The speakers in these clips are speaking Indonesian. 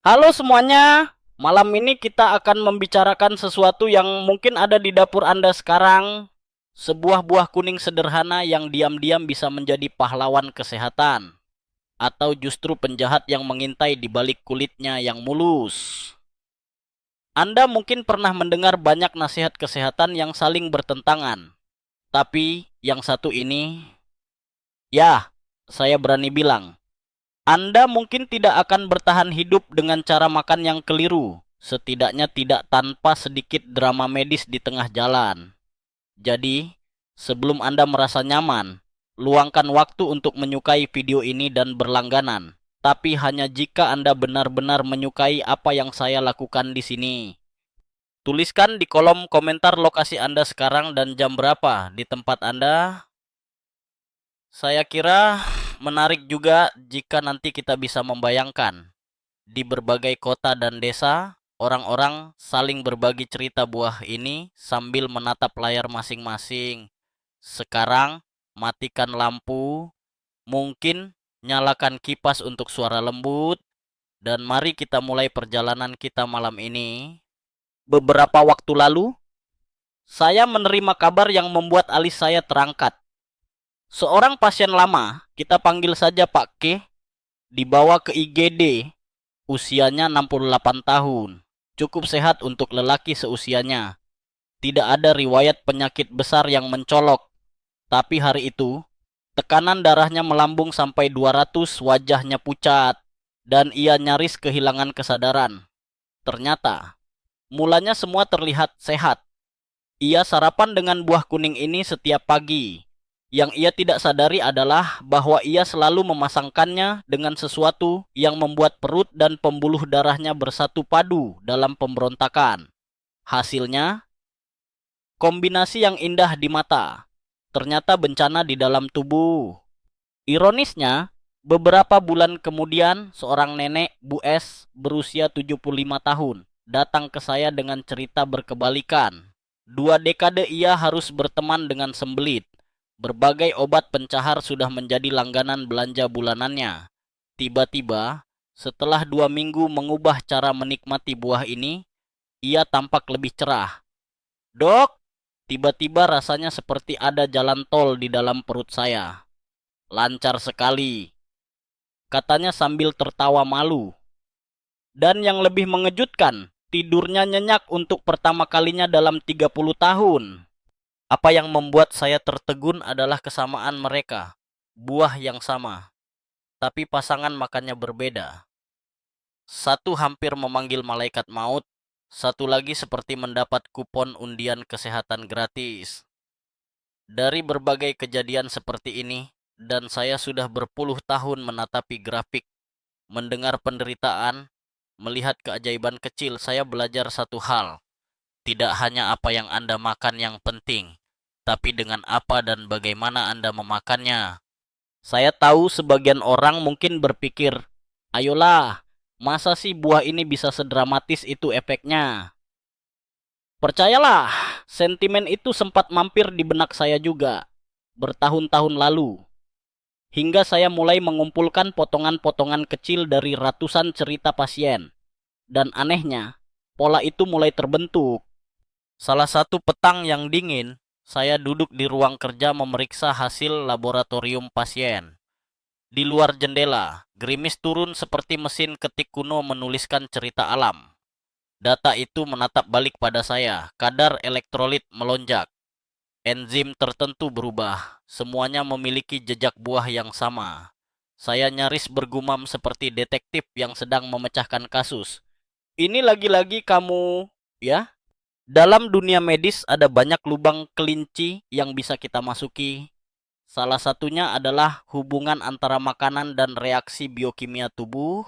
Halo semuanya, malam ini kita akan membicarakan sesuatu yang mungkin ada di dapur Anda sekarang. Sebuah buah kuning sederhana yang diam-diam bisa menjadi pahlawan kesehatan. Atau justru penjahat yang mengintai di balik kulitnya yang mulus. Anda mungkin pernah mendengar banyak nasihat kesehatan yang saling bertentangan. Tapi yang satu ini, ya, saya berani bilang, Anda mungkin tidak akan bertahan hidup dengan cara makan yang keliru, setidaknya tidak tanpa sedikit drama medis di tengah jalan. Jadi, sebelum Anda merasa nyaman, luangkan waktu untuk menyukai video ini dan berlangganan. Tapi hanya jika Anda benar-benar menyukai apa yang saya lakukan di sini. Tuliskan di kolom komentar lokasi Anda sekarang dan jam berapa di tempat Anda. Saya kira menarik juga jika nanti kita bisa membayangkan di berbagai kota dan desa, orang-orang saling berbagi cerita buah ini sambil menatap layar masing-masing. Sekarang, matikan lampu, mungkin nyalakan kipas untuk suara lembut, dan mari kita mulai perjalanan kita malam ini. Beberapa waktu lalu, saya menerima kabar yang membuat alis saya terangkat. Seorang pasien lama, kita panggil saja Pak K, dibawa ke IGD. Usianya 68 tahun. Cukup sehat untuk lelaki seusianya. Tidak ada riwayat penyakit besar yang mencolok. Tapi hari itu, tekanan darahnya melambung sampai 200, wajahnya pucat, dan ia nyaris kehilangan kesadaran. Ternyata, mulanya semua terlihat sehat. Ia sarapan dengan buah kuning ini setiap pagi. Yang ia tidak sadari adalah bahwa ia selalu memasangkannya dengan sesuatu yang membuat perut dan pembuluh darahnya bersatu padu dalam pemberontakan. Hasilnya, kombinasi yang indah di mata, ternyata bencana di dalam tubuh. Ironisnya, beberapa bulan kemudian seorang nenek, Bu S, berusia 75 tahun, datang ke saya dengan cerita berkebalikan. 2 dekade ia harus berteman dengan sembelit. Berbagai obat pencahar sudah menjadi langganan belanja bulanannya. Tiba-tiba, setelah 2 minggu mengubah cara menikmati buah ini, ia tampak lebih cerah. Dok, tiba-tiba rasanya seperti ada jalan tol di dalam perut saya. Lancar sekali, katanya sambil tertawa malu. Dan yang lebih mengejutkan, tidurnya nyenyak untuk pertama kalinya dalam 30 tahun. Apa yang membuat saya tertegun adalah kesamaan mereka. Buah yang sama, tapi pasangan makannya berbeda. Satu hampir memanggil malaikat maut, satu lagi seperti mendapat kupon undian kesehatan gratis. Dari berbagai kejadian seperti ini, dan saya sudah berpuluh tahun menatapi grafik, mendengar penderitaan, melihat keajaiban kecil, saya belajar satu hal. Tidak hanya apa yang Anda makan yang penting, tapi dengan apa dan bagaimana Anda memakannya. Saya tahu sebagian orang mungkin berpikir, ayolah, masa sih buah ini bisa sedramatis itu efeknya? Percayalah, sentimen itu sempat mampir di benak saya juga, bertahun-tahun lalu. Hingga saya mulai mengumpulkan potongan-potongan kecil dari ratusan cerita pasien. Dan anehnya, pola itu mulai terbentuk. Salah satu petang yang dingin, saya duduk di ruang kerja memeriksa hasil laboratorium pasien. Di luar jendela, gerimis turun seperti mesin ketik kuno menuliskan cerita alam. Data itu menatap balik pada saya, kadar elektrolit melonjak. Enzim tertentu berubah, semuanya memiliki jejak buah yang sama. Saya nyaris bergumam seperti detektif yang sedang memecahkan kasus. Ini lagi-lagi kamu, ya? Dalam dunia medis ada banyak lubang kelinci yang bisa kita masuki. Salah satunya adalah hubungan antara makanan dan reaksi biokimia tubuh.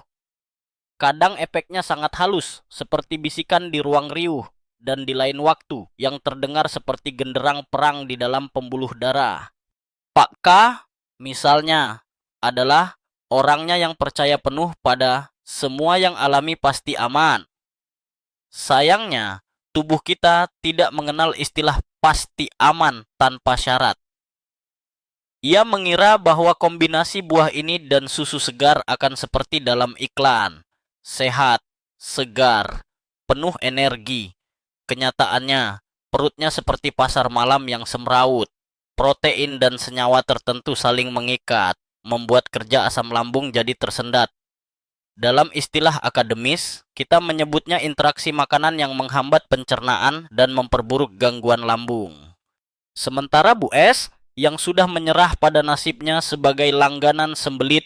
Kadang efeknya sangat halus, seperti bisikan di ruang riuh, dan di lain waktu yang terdengar seperti genderang perang di dalam pembuluh darah. Pak K, misalnya, adalah orangnya yang percaya penuh pada semua yang alami pasti aman. Sayangnya, tubuh kita tidak mengenal istilah pasti aman tanpa syarat. Ia mengira bahwa kombinasi buah ini dan susu segar akan seperti dalam iklan. Sehat, segar, penuh energi. Kenyataannya, perutnya seperti pasar malam yang semrawut. Protein dan senyawa tertentu saling mengikat, membuat kerja asam lambung jadi tersendat. Dalam istilah akademis, kita menyebutnya interaksi makanan yang menghambat pencernaan dan memperburuk gangguan lambung. Sementara Bu S, yang sudah menyerah pada nasibnya sebagai langganan sembelit,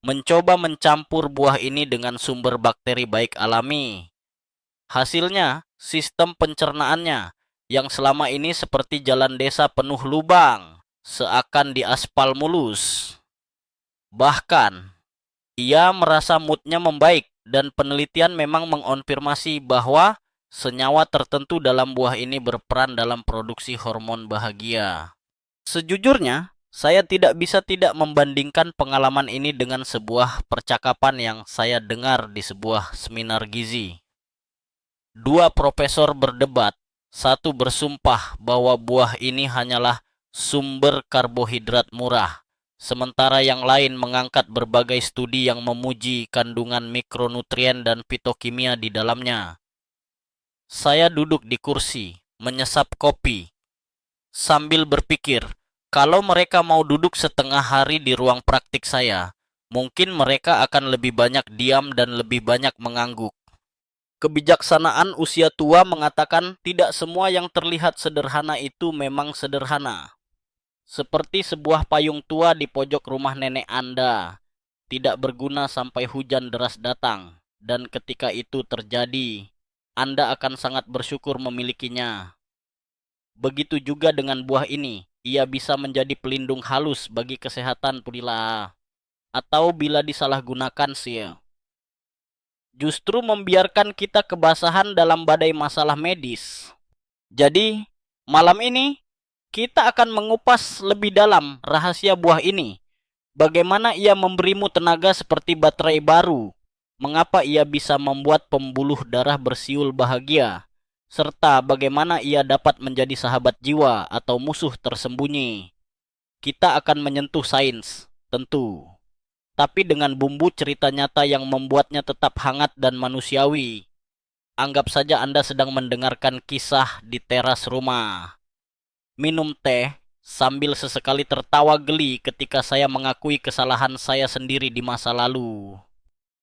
mencoba mencampur buah ini dengan sumber bakteri baik alami. Hasilnya, sistem pencernaannya yang selama ini seperti jalan desa penuh lubang, seakan diaspal mulus. Bahkan, ia merasa moodnya membaik dan penelitian memang mengonfirmasi bahwa senyawa tertentu dalam buah ini berperan dalam produksi hormon bahagia. Sejujurnya, saya tidak bisa tidak membandingkan pengalaman ini dengan sebuah percakapan yang saya dengar di sebuah seminar gizi. Dua profesor berdebat, satu bersumpah bahwa buah ini hanyalah sumber karbohidrat murah, sementara yang lain mengangkat berbagai studi yang memuji kandungan mikronutrien dan fitokimia di dalamnya. Saya duduk di kursi, menyesap kopi, sambil berpikir, kalau mereka mau duduk setengah hari di ruang praktik saya, mungkin mereka akan lebih banyak diam dan lebih banyak mengangguk. Kebijaksanaan usia tua mengatakan tidak semua yang terlihat sederhana itu memang sederhana. Seperti sebuah payung tua di pojok rumah nenek Anda, tidak berguna sampai hujan deras datang, dan ketika itu terjadi, Anda akan sangat bersyukur memilikinya. Begitu juga dengan buah ini, ia bisa menjadi pelindung halus bagi kesehatan pula, atau bila disalahgunakan sih, justru membiarkan kita kebasahan dalam badai masalah medis. Jadi, malam ini kita akan mengupas lebih dalam rahasia buah ini. Bagaimana ia memberimu tenaga seperti baterai baru, mengapa ia bisa membuat pembuluh darah bersiul bahagia, serta bagaimana ia dapat menjadi sahabat jiwa atau musuh tersembunyi. Kita akan menyentuh sains, tentu, tapi dengan bumbu cerita nyata yang membuatnya tetap hangat dan manusiawi. Anggap saja Anda sedang mendengarkan kisah di teras rumah. Minum teh sambil sesekali tertawa geli ketika saya mengakui kesalahan saya sendiri di masa lalu.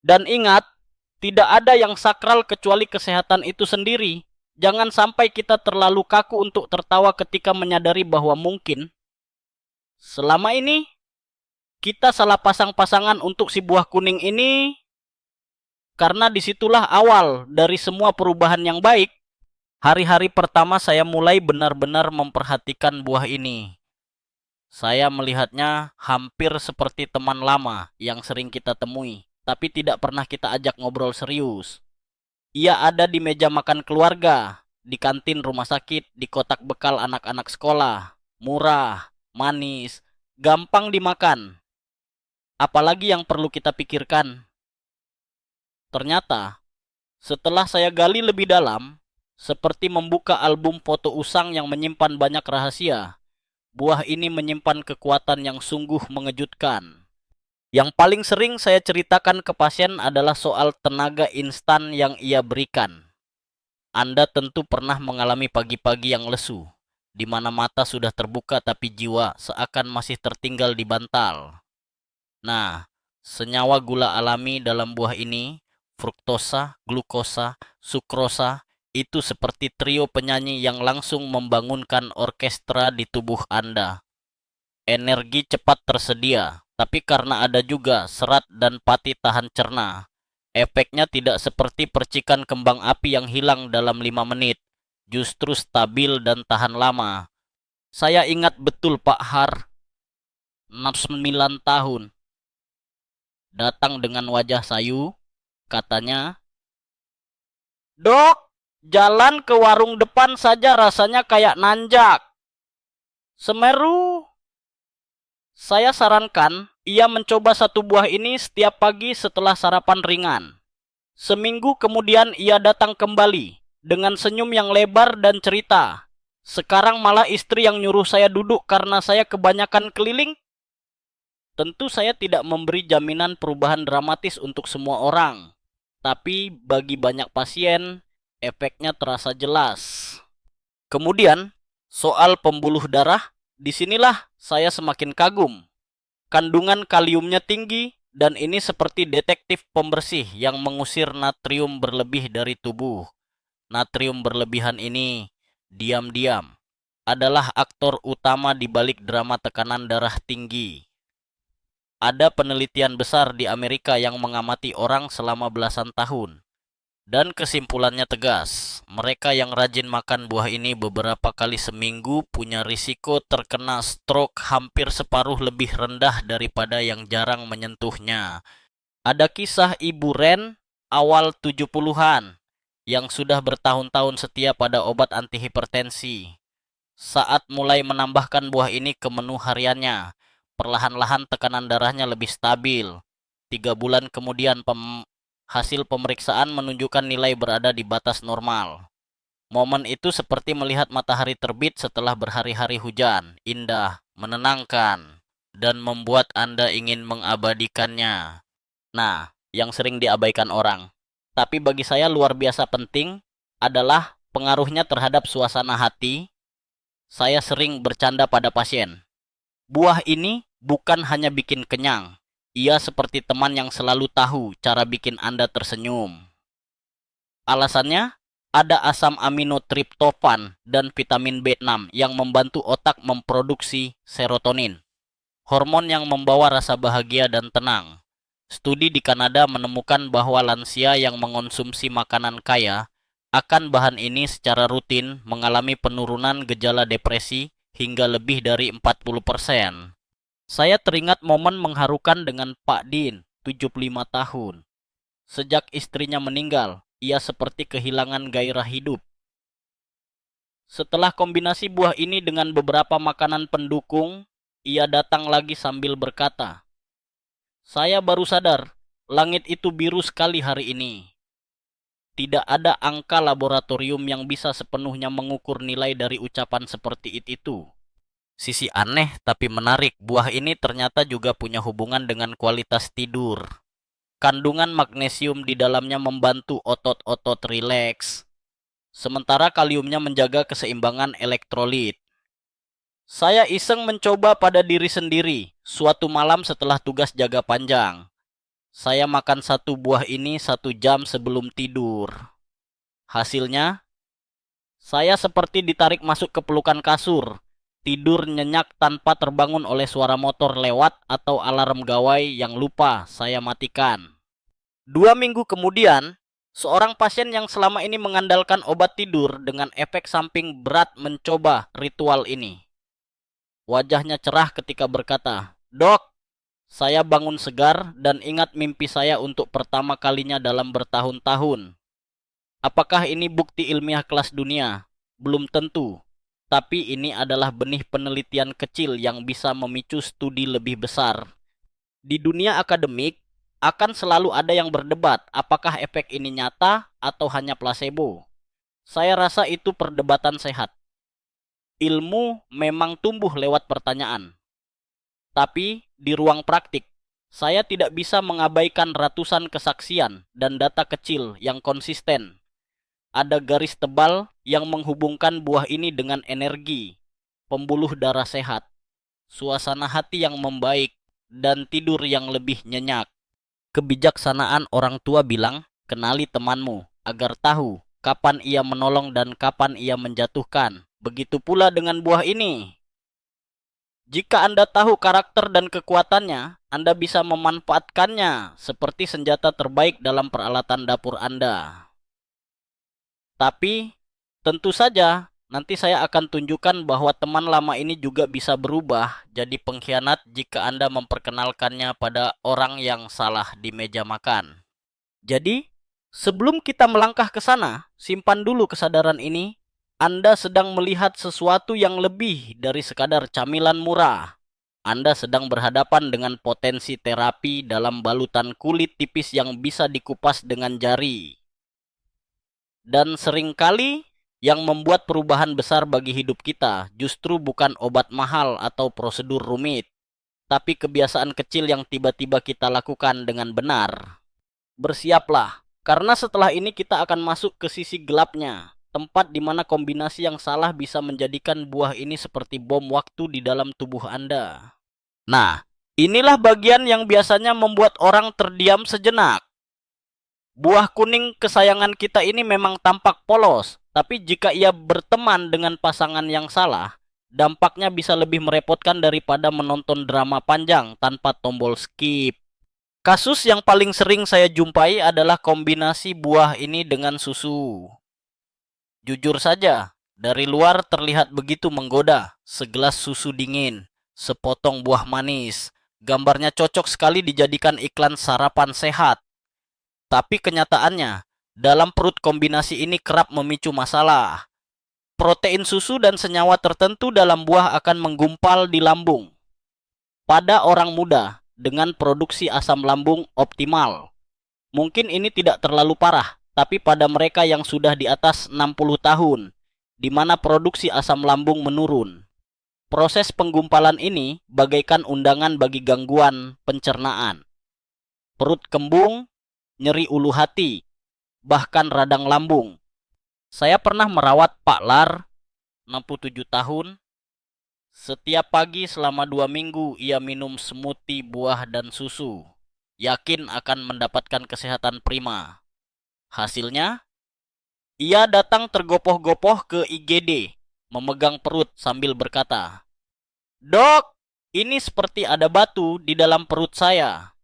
Dan ingat, tidak ada yang sakral kecuali kesehatan itu sendiri. Jangan sampai kita terlalu kaku untuk tertawa ketika menyadari bahwa mungkin selama ini kita salah pasang-pasangan untuk si buah kuning ini, karena disitulah awal dari semua perubahan yang baik. Hari-hari pertama saya mulai benar-benar memperhatikan buah ini. Saya melihatnya hampir seperti teman lama yang sering kita temui, tapi tidak pernah kita ajak ngobrol serius. Ia ada di meja makan keluarga, di kantin rumah sakit, di kotak bekal anak-anak sekolah. Murah, manis, gampang dimakan. Apalagi yang perlu kita pikirkan? Ternyata, setelah saya gali lebih dalam, seperti membuka album foto usang yang menyimpan banyak rahasia, buah ini menyimpan kekuatan yang sungguh mengejutkan. Yang paling sering saya ceritakan ke pasien adalah soal tenaga instan yang ia berikan. Anda tentu pernah mengalami pagi-pagi yang lesu, di mana mata sudah terbuka tapi jiwa seakan masih tertinggal di bantal. Nah, senyawa gula alami dalam buah ini, fruktosa, glukosa, sukrosa, itu seperti trio penyanyi yang langsung membangunkan orkestra di tubuh Anda. Energi cepat tersedia, tapi karena ada juga serat dan pati tahan cerna, efeknya tidak seperti percikan kembang api yang hilang dalam 5 menit, justru stabil dan tahan lama. Saya ingat betul Pak Har, 9 tahun. Datang dengan wajah sayu, katanya, "Dok, jalan ke warung depan saja rasanya kayak nanjak. Semeru." Saya sarankan ia mencoba satu buah ini setiap pagi setelah sarapan ringan. Seminggu kemudian ia datang kembali dengan senyum yang lebar dan cerita, "Sekarang malah istri yang nyuruh saya duduk karena saya kebanyakan keliling." Tentu saya tidak memberi jaminan perubahan dramatis untuk semua orang. tapi bagi banyak pasien, efeknya terasa jelas. Kemudian, soal pembuluh darah, disinilah saya semakin kagum. Kandungan kaliumnya tinggi, dan ini seperti detektif pembersih yang mengusir natrium berlebih dari tubuh. Natrium berlebihan ini, diam-diam, adalah aktor utama di balik drama tekanan darah tinggi. Ada penelitian besar di Amerika yang mengamati orang selama belasan tahun. Dan kesimpulannya tegas, mereka yang rajin makan buah ini beberapa kali seminggu punya risiko terkena stroke hampir separuh lebih rendah daripada yang jarang menyentuhnya. Ada kisah Ibu Ren awal 70-an yang sudah bertahun-tahun setia pada obat antihipertensi. Saat mulai menambahkan buah ini ke menu hariannya, perlahan-lahan tekanan darahnya lebih stabil. 3 bulan kemudian hasil pemeriksaan menunjukkan nilai berada di batas normal. Momen itu seperti melihat matahari terbit setelah berhari-hari hujan, indah, menenangkan, dan membuat Anda ingin mengabadikannya. Nah, yang sering diabaikan orang, tapi bagi saya luar biasa penting adalah pengaruhnya terhadap suasana hati. Saya sering bercanda pada pasien. Buah ini bukan hanya bikin kenyang, ia seperti teman yang selalu tahu cara bikin Anda tersenyum. Alasannya, ada asam amino triptofan dan vitamin B6 yang membantu otak memproduksi serotonin, hormon yang membawa rasa bahagia dan tenang. Studi di Kanada menemukan bahwa lansia yang mengonsumsi makanan kaya akan bahan ini secara rutin mengalami penurunan gejala depresi hingga lebih dari 40%. Saya teringat momen mengharukan dengan Pak Din, 75 tahun. Sejak istrinya meninggal, ia seperti kehilangan gairah hidup. Setelah kombinasi buah ini dengan beberapa makanan pendukung, ia datang lagi sambil berkata, "Saya baru sadar, langit itu biru sekali hari ini. Tidak ada angka laboratorium yang bisa sepenuhnya mengukur nilai dari ucapan seperti itu." Sisi aneh tapi menarik, buah ini ternyata juga punya hubungan dengan kualitas tidur. Kandungan magnesium di dalamnya membantu otot-otot rileks, sementara kaliumnya menjaga keseimbangan elektrolit. Saya iseng mencoba pada diri sendiri, suatu malam setelah tugas jaga panjang. Saya makan satu buah ini 1 jam sebelum tidur. Hasilnya, saya seperti ditarik masuk ke pelukan kasur. Tidur nyenyak tanpa terbangun oleh suara motor lewat atau alarm gawai yang lupa saya matikan. 2 minggu kemudian, seorang pasien yang selama ini mengandalkan obat tidur dengan efek samping berat mencoba ritual ini. Wajahnya cerah ketika berkata, "Dok, saya bangun segar dan ingat mimpi saya untuk pertama kalinya dalam bertahun-tahun." Apakah ini bukti ilmiah kelas dunia? Belum tentu. Tapi ini adalah benih penelitian kecil yang bisa memicu studi lebih besar. Di dunia akademik, akan selalu ada yang berdebat apakah efek ini nyata atau hanya placebo. Saya rasa itu perdebatan sehat. Ilmu memang tumbuh lewat pertanyaan. Tapi di ruang praktik, saya tidak bisa mengabaikan ratusan kesaksian dan data kecil yang konsisten. Ada garis tebal yang menghubungkan buah ini dengan energi, pembuluh darah sehat, suasana hati yang membaik, dan tidur yang lebih nyenyak. Kebijaksanaan orang tua bilang, kenali temanmu agar tahu kapan ia menolong dan kapan ia menjatuhkan. Begitu pula dengan buah ini. Jika Anda tahu karakter dan kekuatannya, Anda bisa memanfaatkannya seperti senjata terbaik dalam peralatan dapur Anda. Tapi, tentu saja, nanti saya akan tunjukkan bahwa teman lama ini juga bisa berubah jadi pengkhianat jika Anda memperkenalkannya pada orang yang salah di meja makan. Jadi, sebelum kita melangkah ke sana, simpan dulu kesadaran ini. Anda sedang melihat sesuatu yang lebih dari sekadar camilan murah. Anda sedang berhadapan dengan potensi terapi dalam balutan kulit tipis yang bisa dikupas dengan jari. Dan seringkali yang membuat perubahan besar bagi hidup kita justru bukan obat mahal atau prosedur rumit, tapi kebiasaan kecil yang tiba-tiba kita lakukan dengan benar. Bersiaplah, Karena setelah ini kita akan masuk ke sisi gelapnya, tempat di mana kombinasi yang salah bisa menjadikan buah ini seperti bom waktu di dalam tubuh Anda. Nah, inilah bagian yang biasanya membuat orang terdiam sejenak. Buah kuning kesayangan kita ini memang tampak polos, tapi jika ia berteman dengan pasangan yang salah, dampaknya bisa lebih merepotkan daripada menonton drama panjang tanpa tombol skip. Kasus yang paling sering saya jumpai adalah kombinasi buah ini dengan susu. Jujur saja, dari luar terlihat begitu menggoda, segelas susu dingin, sepotong buah manis. Gambarnya cocok sekali dijadikan iklan sarapan sehat. Tapi kenyataannya, dalam perut kombinasi ini kerap memicu masalah. Protein susu dan senyawa tertentu dalam buah akan menggumpal di lambung. Pada orang muda dengan produksi asam lambung optimal, mungkin ini tidak terlalu parah, tapi pada mereka yang sudah di atas 60 tahun, di mana produksi asam lambung menurun, proses penggumpalan ini bagaikan undangan bagi gangguan pencernaan. Perut kembung, nyeri ulu hati, bahkan radang lambung. Saya pernah merawat Pak Lar, 67 tahun. Setiap pagi selama 2 minggu ia minum smoothie buah dan susu. Yakin akan mendapatkan kesehatan prima. Hasilnya, ia datang tergopoh-gopoh ke IGD, memegang perut sambil berkata, "Dok, ini seperti ada batu di dalam perut saya."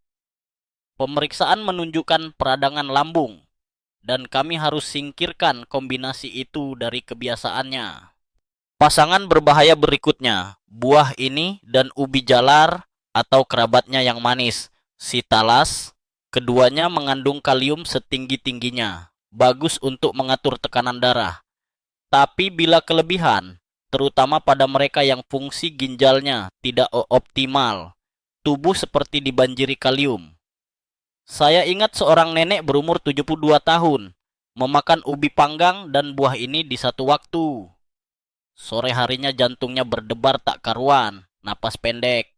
Pemeriksaan menunjukkan peradangan lambung, dan kami harus singkirkan kombinasi itu dari kebiasaannya. Pasangan berbahaya berikutnya, buah ini dan ubi jalar atau kerabatnya yang manis, si talas. Keduanya mengandung kalium setinggi-tingginya, bagus untuk mengatur tekanan darah. Tapi bila kelebihan, terutama pada mereka yang fungsi ginjalnya tidak optimal, tubuh seperti dibanjiri kalium. Saya ingat seorang nenek berumur 72 tahun, memakan ubi panggang dan buah ini di satu waktu. Sore harinya jantungnya berdebar tak karuan, napas pendek.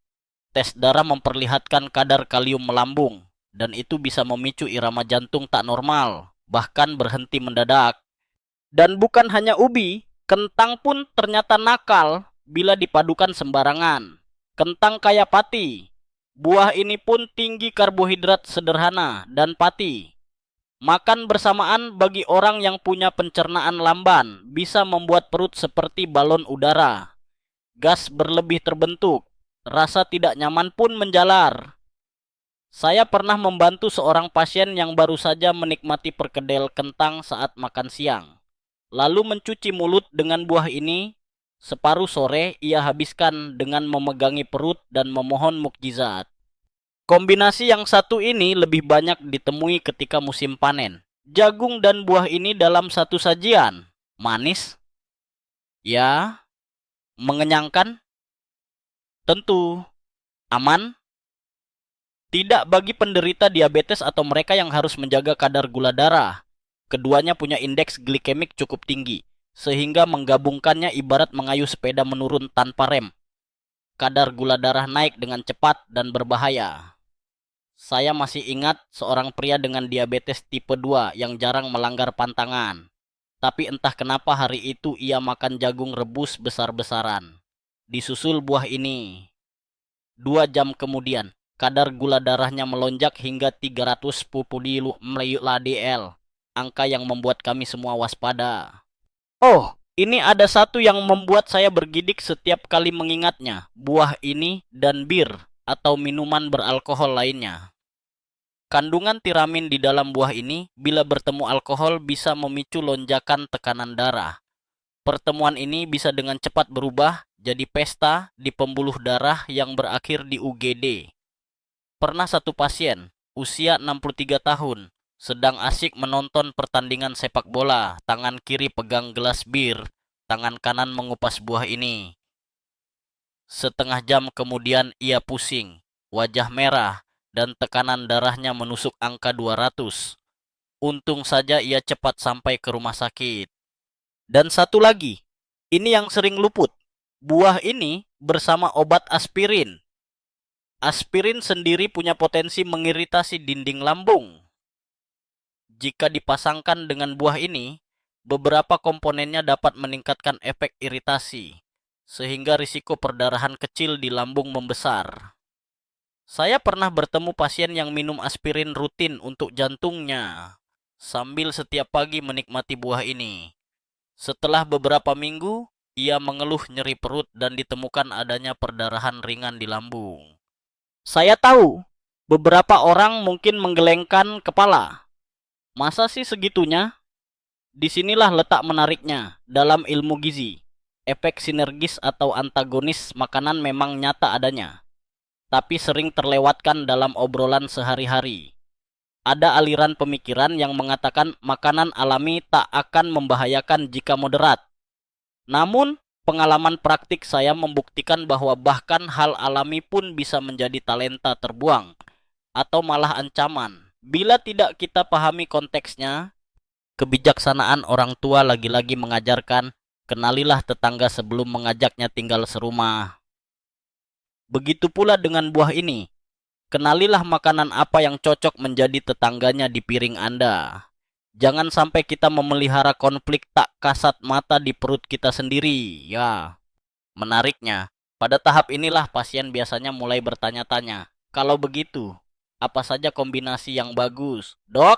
Tes darah memperlihatkan kadar kalium melambung, dan itu bisa memicu irama jantung tak normal, bahkan berhenti mendadak. Dan bukan hanya ubi, kentang pun ternyata nakal bila dipadukan sembarangan. Kentang kaya pati. Buah ini pun tinggi karbohidrat sederhana dan pati. Makan bersamaan bagi orang yang punya pencernaan lamban bisa membuat perut seperti balon udara. Gas berlebih terbentuk, rasa tidak nyaman pun menjalar. Saya pernah membantu seorang pasien yang baru saja menikmati perkedel kentang saat makan siang. Lalu mencuci mulut dengan buah ini. Separuh sore ia habiskan dengan memegangi perut dan memohon mukjizat. Kombinasi yang satu ini lebih banyak ditemui ketika musim panen. Jagung dan buah ini dalam satu sajian. Manis? Ya. Mengenyangkan? Tentu. Aman? Tidak bagi penderita diabetes atau mereka yang harus menjaga kadar gula darah. Keduanya punya indeks glikemik cukup tinggi, sehingga menggabungkannya ibarat mengayuh sepeda menurun tanpa rem. Kadar gula darah naik dengan cepat dan berbahaya. Saya masih ingat seorang pria dengan diabetes tipe 2 yang jarang melanggar pantangan. Tapi entah kenapa hari itu ia makan jagung rebus besar-besaran. Disusul buah ini. 2 jam kemudian, kadar gula darahnya melonjak hingga 300 ml. Angka yang membuat kami semua waspada. Oh, ini ada satu yang membuat saya bergidik setiap kali mengingatnya. Buah ini dan bir atau minuman beralkohol lainnya. Kandungan tiramin di dalam buah ini bila bertemu alkohol bisa memicu lonjakan tekanan darah. Pertemuan ini bisa dengan cepat berubah jadi pesta di pembuluh darah yang berakhir di UGD. Pernah satu pasien, usia 63 tahun, sedang asyik menonton pertandingan sepak bola, tangan kiri pegang gelas bir, tangan kanan mengupas buah ini. Setengah jam kemudian ia pusing, wajah merah, dan tekanan darahnya menusuk angka 200. Untung saja ia cepat sampai ke rumah sakit. Dan satu lagi, ini yang sering luput. Buah ini bersama obat aspirin. Aspirin sendiri punya potensi mengiritasi dinding lambung. Jika dipasangkan dengan buah ini, beberapa komponennya dapat meningkatkan efek iritasi, sehingga risiko perdarahan kecil di lambung membesar. Saya pernah bertemu pasien yang minum aspirin rutin untuk jantungnya, sambil setiap pagi menikmati buah ini. Setelah beberapa minggu, ia mengeluh nyeri perut dan ditemukan adanya perdarahan ringan di lambung. Saya tahu, beberapa orang mungkin menggelengkan kepala. Masa sih segitunya? Disinilah letak menariknya dalam ilmu gizi. Efek sinergis atau antagonis makanan memang nyata adanya, tapi sering terlewatkan dalam obrolan sehari-hari. Ada aliran pemikiran yang mengatakan makanan alami tak akan membahayakan jika moderat. Namun, pengalaman praktik saya membuktikan bahwa bahkan hal alami pun bisa menjadi talenta terbuang atau malah ancaman. Bila tidak kita pahami konteksnya, kebijaksanaan orang tua lagi-lagi mengajarkan, kenalilah tetangga sebelum mengajaknya tinggal serumah. Begitu pula dengan buah ini. Kenalilah makanan apa yang cocok menjadi tetangganya di piring Anda. Jangan sampai kita memelihara konflik tak kasat mata di perut kita sendiri. Ya, menariknya, pada tahap inilah pasien biasanya mulai bertanya-tanya. Kalau begitu, apa saja kombinasi yang bagus, Dok?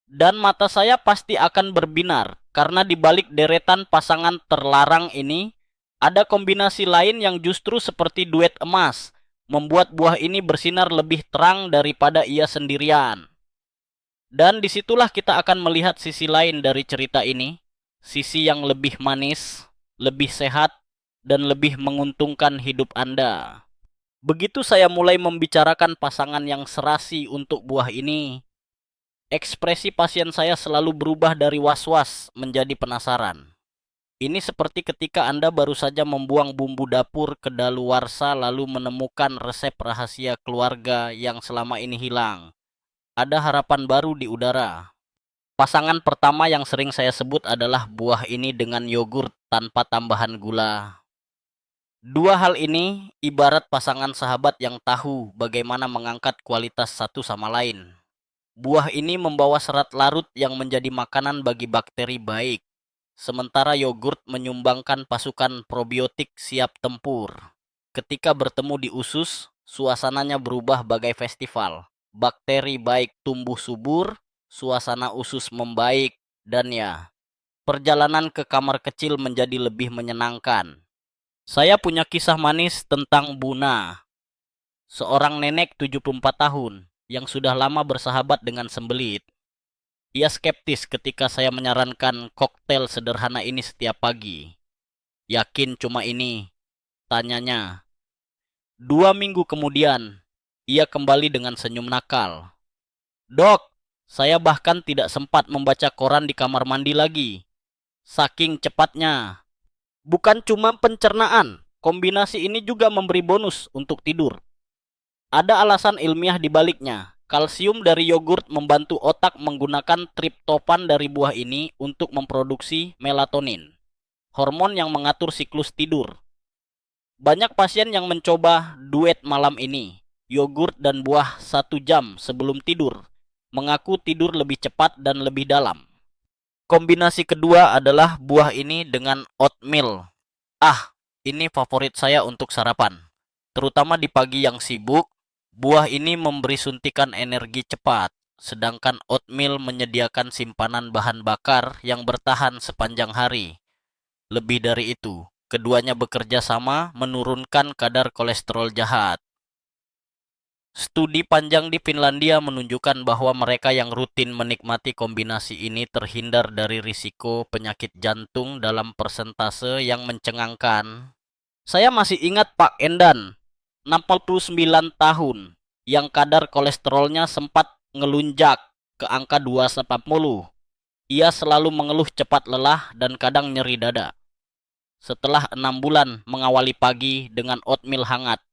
Dan mata saya pasti akan berbinar, karena di balik deretan pasangan terlarang ini, ada kombinasi lain yang justru seperti duet emas, membuat buah ini bersinar lebih terang daripada ia sendirian. Dan disitulah kita akan melihat sisi lain dari cerita ini, sisi yang lebih manis, lebih sehat, dan lebih menguntungkan hidup Anda. Begitu saya mulai membicarakan pasangan yang serasi untuk buah ini, ekspresi pasien saya selalu berubah dari was-was menjadi penasaran. Ini seperti ketika Anda baru saja membuang bumbu dapur ke daluarsa lalu menemukan resep rahasia keluarga yang selama ini hilang. Ada harapan baru di udara. Pasangan pertama yang sering saya sebut adalah buah ini dengan yogurt tanpa tambahan gula. Dua hal ini ibarat pasangan sahabat yang tahu bagaimana mengangkat kualitas satu sama lain. Buah ini membawa serat larut yang menjadi makanan bagi bakteri baik, sementara yogurt menyumbangkan pasukan probiotik siap tempur. Ketika bertemu di usus, suasananya berubah bagai festival. Bakteri baik tumbuh subur, suasana usus membaik, dan ya, perjalanan ke kamar kecil menjadi lebih menyenangkan. Saya punya kisah manis tentang Buna, seorang nenek 74 tahun yang sudah lama bersahabat dengan sembelit. Ia skeptis ketika saya menyarankan koktail sederhana ini setiap pagi. Yakin cuma ini? Tanyanya. 2 minggu kemudian, ia kembali dengan senyum nakal. Dok, saya bahkan tidak sempat membaca koran di kamar mandi lagi. Saking cepatnya. Bukan cuma pencernaan, kombinasi ini juga memberi bonus untuk tidur. Ada alasan ilmiah di baliknya. Kalsium dari yogurt membantu otak menggunakan triptofan dari buah ini untuk memproduksi melatonin, hormon yang mengatur siklus tidur. Banyak pasien yang mencoba duet malam ini, yogurt dan buah 1 jam sebelum tidur, mengaku tidur lebih cepat dan lebih dalam. Kombinasi kedua adalah buah ini dengan oatmeal. Ini favorit saya untuk sarapan, terutama di pagi yang sibuk. Buah ini memberi suntikan energi cepat, sedangkan oatmeal menyediakan simpanan bahan bakar yang bertahan sepanjang hari. Lebih dari itu, keduanya bekerja sama menurunkan kadar kolesterol jahat. Studi panjang di Finlandia menunjukkan bahwa mereka yang rutin menikmati kombinasi ini terhindar dari risiko penyakit jantung dalam persentase yang mencengangkan. Saya masih ingat Pak Endan, 69 tahun, yang kadar kolesterolnya sempat ngelunjak ke angka 280. Ia selalu mengeluh cepat lelah dan kadang nyeri dada. Setelah 6 bulan mengawali pagi dengan oatmeal hangat,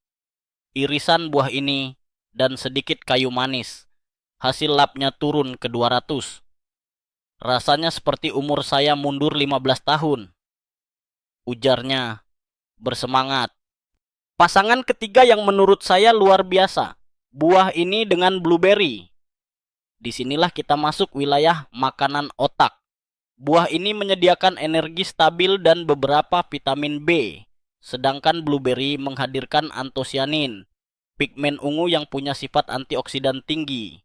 irisan buah ini, dan sedikit kayu manis, hasil labnya turun ke 200. Rasanya seperti umur saya mundur 15 tahun. Ujarnya, bersemangat. Pasangan ketiga yang menurut saya luar biasa. Buah ini dengan blueberry. Disinilah kita masuk wilayah makanan otak. Buah ini menyediakan energi stabil dan beberapa vitamin B, sedangkan blueberry menghadirkan antosianin, pigmen ungu yang punya sifat antioksidan tinggi.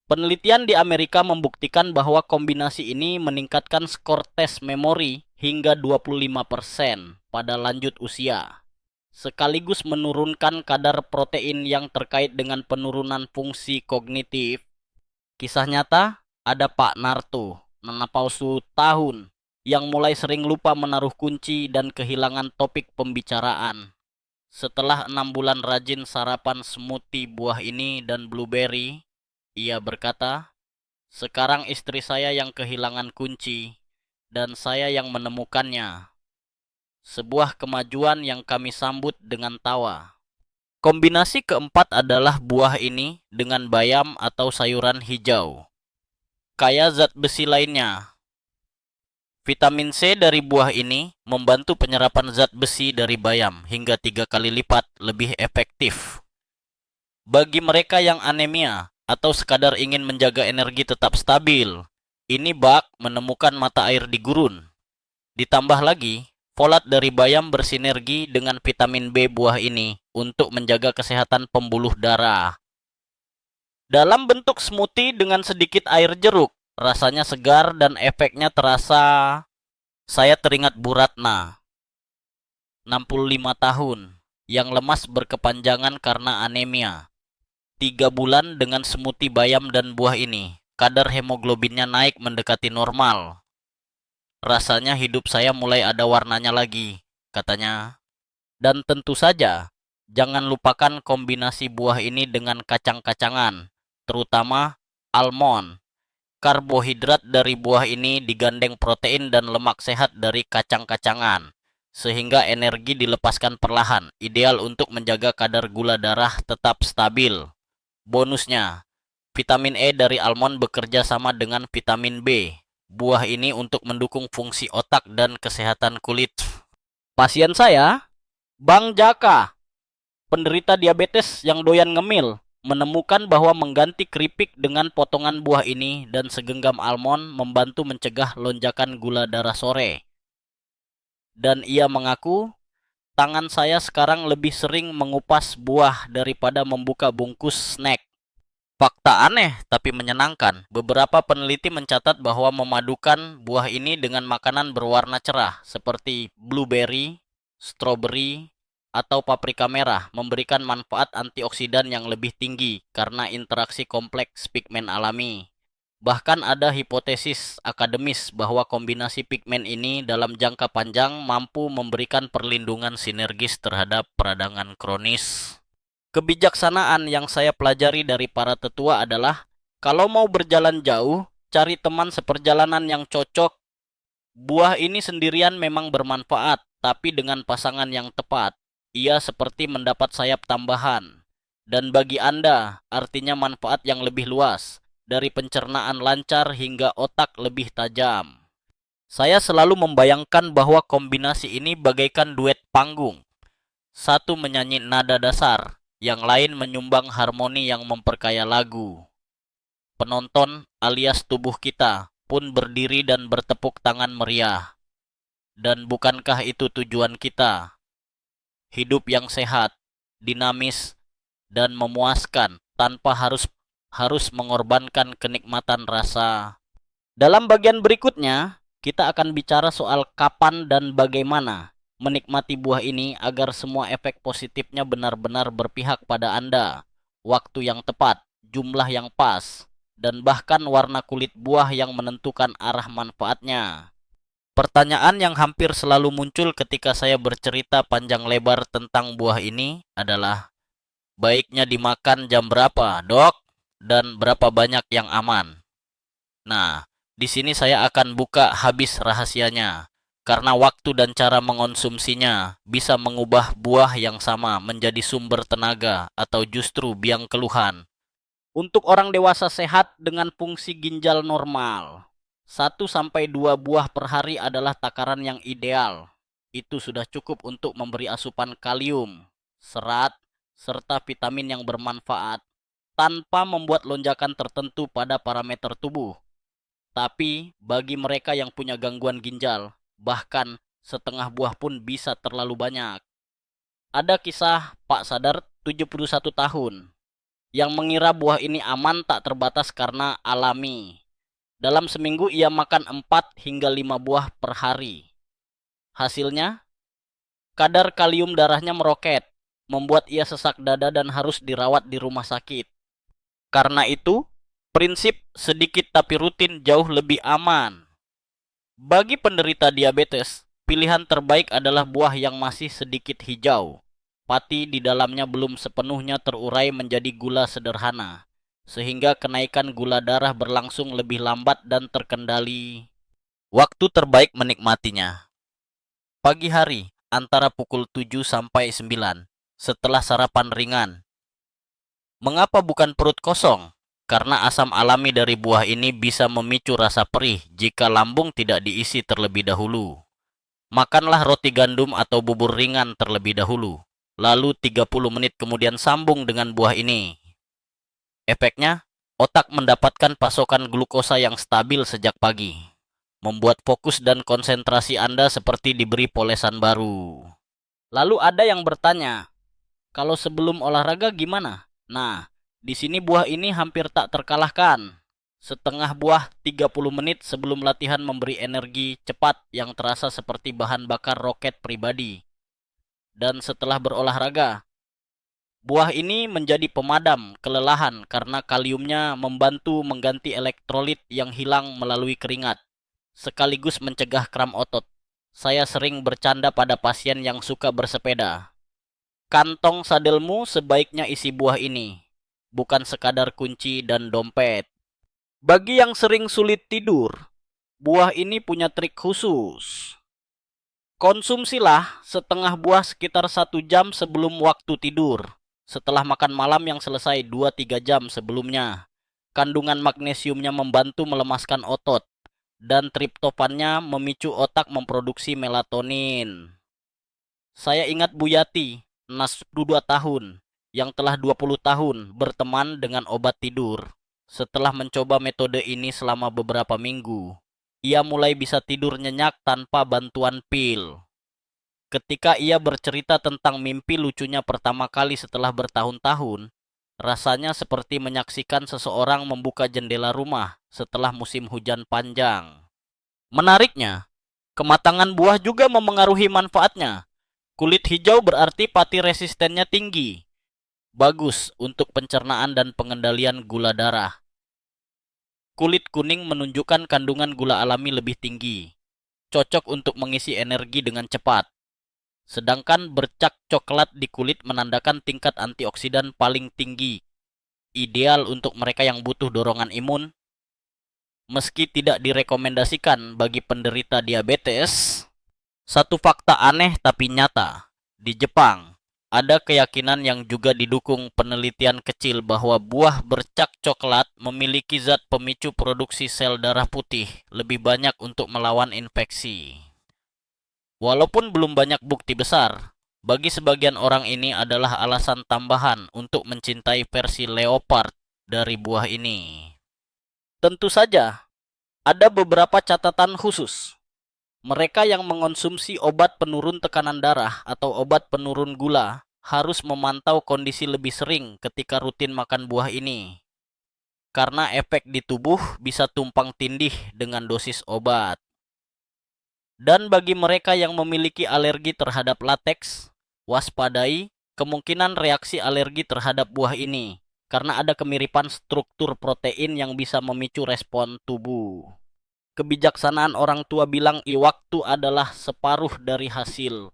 Penelitian di Amerika membuktikan bahwa kombinasi ini meningkatkan skor tes memori hingga 25% pada lanjut usia, sekaligus menurunkan kadar protein yang terkait dengan penurunan fungsi kognitif. Kisah nyata, ada Pak Narto, nana palsu tahun, yang mulai sering lupa menaruh kunci dan kehilangan topik pembicaraan. Setelah 6 bulan rajin sarapan smoothie buah ini dan blueberry, ia berkata, "Sekarang istri saya yang kehilangan kunci, dan saya yang menemukannya." Sebuah kemajuan yang kami sambut dengan tawa. Kombinasi keempat adalah buah ini dengan bayam atau sayuran hijau. Kaya zat besi lainnya. Vitamin C dari buah ini membantu penyerapan zat besi dari bayam hingga 3 kali lipat lebih efektif. Bagi mereka yang anemia atau sekadar ingin menjaga energi tetap stabil, ini bak menemukan mata air di gurun. Ditambah lagi, folat dari bayam bersinergi dengan vitamin B buah ini untuk menjaga kesehatan pembuluh darah. Dalam bentuk smoothie dengan sedikit air jeruk, rasanya segar dan efeknya terasa. Saya teringat Bu Ratna, 65 tahun, yang lemas berkepanjangan karena anemia. 3 bulan dengan smoothie bayam dan buah ini, kadar hemoglobinnya naik mendekati normal. Rasanya hidup saya mulai ada warnanya lagi, katanya. Dan tentu saja, jangan lupakan kombinasi buah ini dengan kacang-kacangan, terutama almond. Karbohidrat dari buah ini digandeng protein dan lemak sehat dari kacang-kacangan, sehingga energi dilepaskan perlahan, ideal untuk menjaga kadar gula darah tetap stabil. Bonusnya, vitamin E dari almond bekerja sama dengan vitamin B. Buah ini untuk mendukung fungsi otak dan kesehatan kulit. Pasien saya, Bang Jaka, penderita diabetes yang doyan ngemil, menemukan bahwa mengganti keripik dengan potongan buah ini dan segenggam almond membantu mencegah lonjakan gula darah sore. Dan ia mengaku, tangan saya sekarang lebih sering mengupas buah daripada membuka bungkus snack. Fakta aneh tapi menyenangkan. Beberapa peneliti mencatat bahwa memadukan buah ini dengan makanan berwarna cerah seperti blueberry, strawberry, atau paprika merah memberikan manfaat antioksidan yang lebih tinggi karena interaksi kompleks pigmen alami. Bahkan ada hipotesis akademis bahwa kombinasi pigmen ini dalam jangka panjang mampu memberikan perlindungan sinergis terhadap peradangan kronis. Kebijaksanaan yang saya pelajari dari para tetua adalah, kalau mau berjalan jauh, cari teman seperjalanan yang cocok. Buah ini sendirian memang bermanfaat, tapi dengan pasangan yang tepat, ia seperti mendapat sayap tambahan. Dan bagi Anda, artinya manfaat yang lebih luas, dari pencernaan lancar hingga otak lebih tajam. Saya selalu membayangkan bahwa kombinasi ini bagaikan duet panggung. Satu menyanyi nada dasar, yang lain menyumbang harmoni yang memperkaya lagu. Penonton alias tubuh kita pun berdiri dan bertepuk tangan meriah. Dan bukankah itu tujuan kita? Hidup yang sehat, dinamis, dan memuaskan tanpa harus mengorbankan kenikmatan rasa. Dalam bagian berikutnya, kita akan bicara soal kapan dan bagaimana menikmati buah ini agar semua efek positifnya benar-benar berpihak pada Anda. Waktu yang tepat, jumlah yang pas, dan bahkan warna kulit buah yang menentukan arah manfaatnya. Pertanyaan yang hampir selalu muncul ketika saya bercerita panjang lebar tentang buah ini adalah, baiknya dimakan jam berapa, Dok? Dan berapa banyak yang aman? Nah, di sini saya akan buka habis rahasianya. Karena waktu dan cara mengonsumsinya bisa mengubah buah yang sama menjadi sumber tenaga atau justru biang keluhan. Untuk orang dewasa sehat dengan fungsi ginjal normal, 1 sampai 2 buah per hari adalah takaran yang ideal. Itu sudah cukup untuk memberi asupan kalium, serat, serta vitamin yang bermanfaat. tanpa membuat lonjakan tertentu pada parameter tubuh. Tapi bagi mereka yang punya gangguan ginjal, bahkan setengah buah pun bisa terlalu banyak. Ada kisah Pak Sadar 71 tahun yang mengira buah ini aman tak terbatas karena alami. Dalam seminggu ia makan 4 hingga 5 buah per hari. Hasilnya, kadar kalium darahnya meroket, membuat ia sesak dada dan harus dirawat di rumah sakit. Karena itu, prinsip sedikit tapi rutin jauh lebih aman. Bagi penderita diabetes, pilihan terbaik adalah buah yang masih sedikit hijau. Pati di dalamnya belum sepenuhnya terurai menjadi gula sederhana, sehingga kenaikan gula darah berlangsung lebih lambat dan terkendali. Waktu terbaik menikmatinya: pagi hari, antara pukul 7 sampai 9, setelah sarapan ringan. Mengapa bukan perut kosong? Karena asam alami dari buah ini bisa memicu rasa perih jika lambung tidak diisi terlebih dahulu. Makanlah roti gandum atau bubur ringan terlebih dahulu, lalu 30 menit kemudian sambung dengan buah ini. Efeknya, otak mendapatkan pasokan glukosa yang stabil sejak pagi, membuat fokus dan konsentrasi Anda seperti diberi polesan baru. Lalu ada yang bertanya, kalau sebelum olahraga gimana? Nah, di sini buah ini hampir tak terkalahkan. Setengah buah 30 menit sebelum latihan memberi energi cepat yang terasa seperti bahan bakar roket pribadi. Dan setelah berolahraga, buah ini menjadi pemadam kelelahan karena kaliumnya membantu mengganti elektrolit yang hilang melalui keringat, sekaligus mencegah kram otot. Saya sering bercanda pada pasien yang suka bersepeda. Kantong sadelmu sebaiknya isi buah ini, bukan sekadar kunci dan dompet. Bagi yang sering sulit tidur, buah ini punya trik khusus. Konsumsilah setengah buah sekitar 1 jam sebelum waktu tidur, setelah makan malam yang selesai 2-3 jam sebelumnya. Kandungan magnesiumnya membantu melemaskan otot, dan triptofannya memicu otak memproduksi melatonin. Saya ingat Bu Yati, 62 tahun, yang telah 20 tahun berteman dengan obat tidur. Setelah mencoba metode ini selama beberapa minggu, ia mulai bisa tidur nyenyak tanpa bantuan pil. Ketika ia bercerita tentang mimpi lucunya pertama kali setelah bertahun-tahun, rasanya seperti menyaksikan seseorang membuka jendela rumah setelah musim hujan panjang. Menariknya, kematangan buah juga memengaruhi manfaatnya. Kulit hijau berarti pati resistennya tinggi. Bagus untuk pencernaan dan pengendalian gula darah. Kulit kuning menunjukkan kandungan gula alami lebih tinggi. Cocok untuk mengisi energi dengan cepat. Sedangkan bercak coklat di kulit menandakan tingkat antioksidan paling tinggi. Ideal untuk mereka yang butuh dorongan imun. Meski tidak direkomendasikan bagi penderita diabetes, satu fakta aneh tapi nyata. Di Jepang, ada keyakinan yang juga didukung penelitian kecil bahwa buah bercak coklat memiliki zat pemicu produksi sel darah putih lebih banyak untuk melawan infeksi. Walaupun belum banyak bukti besar, bagi sebagian orang ini adalah alasan tambahan untuk mencintai versi leopard dari buah ini. Tentu saja, ada beberapa catatan khusus. Mereka yang mengonsumsi obat penurun tekanan darah atau obat penurun gula harus memantau kondisi lebih sering ketika rutin makan buah ini. Karena efek di tubuh bisa tumpang tindih dengan dosis obat. Dan bagi mereka yang memiliki alergi terhadap lateks, waspadai kemungkinan reaksi alergi terhadap buah ini karena ada kemiripan struktur protein yang bisa memicu respon tubuh. Kebijaksanaan orang tua bilang waktu adalah separuh dari hasil.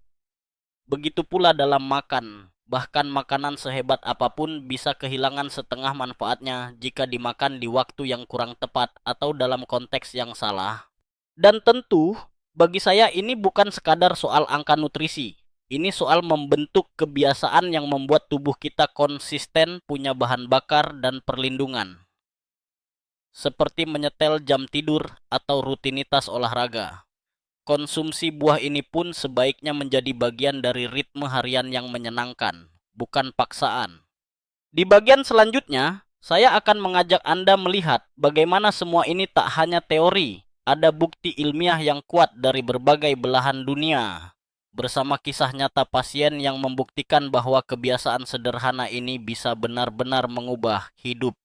Begitu pula dalam makan. Bahkan makanan sehebat apapun bisa kehilangan setengah manfaatnya jika dimakan di waktu yang kurang tepat atau dalam konteks yang salah. Dan tentu, bagi saya ini bukan sekadar soal angka nutrisi. Ini soal membentuk kebiasaan yang membuat tubuh kita konsisten punya bahan bakar dan perlindungan. Seperti menyetel jam tidur atau rutinitas olahraga. Konsumsi buah ini pun sebaiknya menjadi bagian dari ritme harian yang menyenangkan, bukan paksaan. Di bagian selanjutnya, Saya akan mengajak Anda melihat bagaimana semua ini tak hanya teori, ada bukti ilmiah yang kuat dari berbagai belahan dunia. Bersama kisah nyata pasien yang membuktikan bahwa kebiasaan sederhana ini bisa benar-benar mengubah hidup.